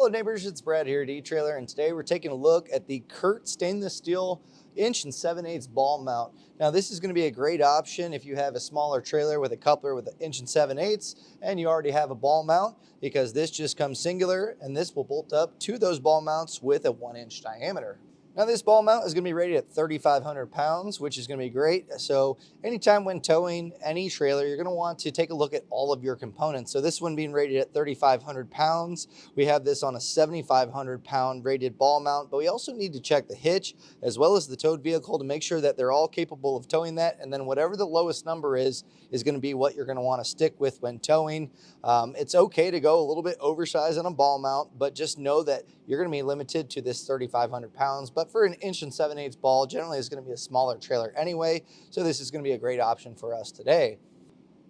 Hello neighbors, it's Brad here at eTrailer, and today we're taking a look at the CURT stainless steel 1 7/8" ball mount. Now this is going to be a great option if you have a smaller trailer with a coupler with an 1 7/8" and you already have a ball mount, because this just comes singular and this will bolt up to those ball mounts with a 1-inch diameter. Now this ball mount is going to be rated at 3,500 pounds, which is going to be great. So anytime when towing any trailer, you're going to want to take a look at all of your components. So this one being rated at 3,500 pounds, we have this on a 7,500 pound rated ball mount, but we also need to check the hitch as well as the towed vehicle to make sure that they're all capable of towing that. And then whatever the lowest number is going to be what you're going to want to stick with when towing. It's okay to go a little bit oversized on a ball mount, but just know that you're going to be limited to this 3,500 pounds. But for an 1 7/8" ball, generally is going to be a smaller trailer anyway, so this is going to be a great option for us today.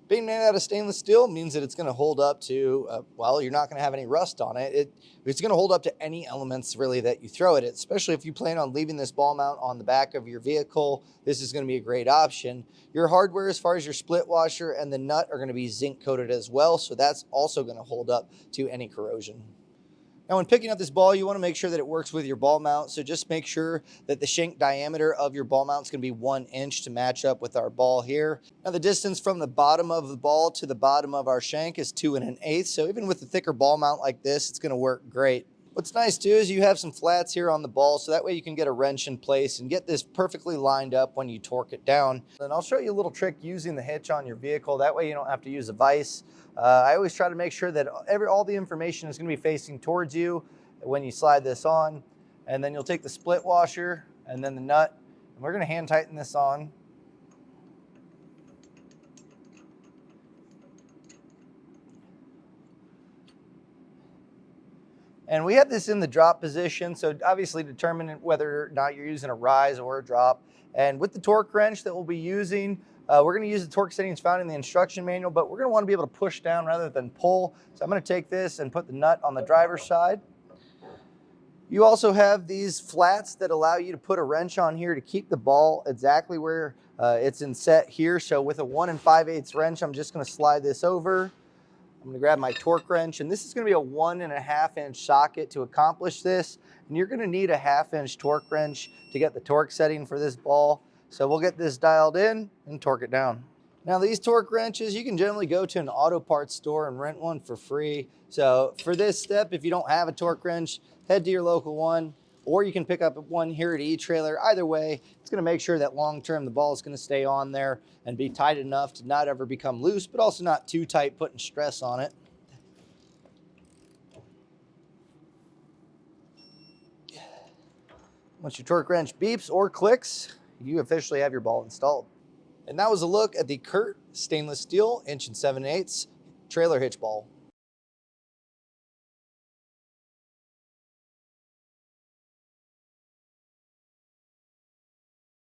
Being made out of stainless steel means that it's going to hold up to, well, you're not going to have any rust on it. It's going to hold up to any elements really that you throw at it, especially if you plan on leaving this ball mount on the back of your vehicle. This is going to be a great option. Your hardware, as far as your split washer and the nut, are going to be zinc coated as well, so that's also going to hold up to any corrosion. Now when picking up this ball, you want to make sure that it works with your ball mount. So just make sure that the shank diameter of your ball mount is going to be 1 inch to match up with our ball here. Now the distance from the bottom of the ball to the bottom of our shank is 2 1/8. So even with a thicker ball mount like this, it's going to work great. What's nice too is you have some flats here on the ball, so that way you can get a wrench in place and get this perfectly lined up when you torque it down. And I'll show you a little trick using the hitch on your vehicle. That way you don't have to use a vise. I always try to make sure that all the information is going to be facing towards you when you slide this on. And then you'll take the split washer and then the nut, and we're going to hand tighten this on. And we have this in the drop position, so obviously determine whether or not you're using a rise or a drop. And with the torque wrench that we'll be using, we're going to use the torque settings found in the instruction manual, but we're going to want to be able to push down rather than pull. So I'm going to take this and put the nut on the driver's side. You also have these flats that allow you to put a wrench on here to keep the ball exactly where it's in set here. So with a 1 5/8" wrench, I'm just going to slide this over. I'm going to grab my torque wrench, and this is going to be a 1 1/2 inch socket to accomplish this. And you're going to need a 1/2 inch torque wrench to get the torque setting for this ball. So we'll get this dialed in and torque it down. Now these torque wrenches, you can generally go to an auto parts store and rent one for free. So for this step, if you don't have a torque wrench, head to your local one, or you can pick up one here at eTrailer. Either way, it's going to make sure that long-term the ball is going to stay on there and be tight enough to not ever become loose, but also not too tight, putting stress on it. Once your torque wrench beeps or clicks, you officially have your ball installed. And that was a look at the CURT stainless steel 1 7/8" trailer hitch ball.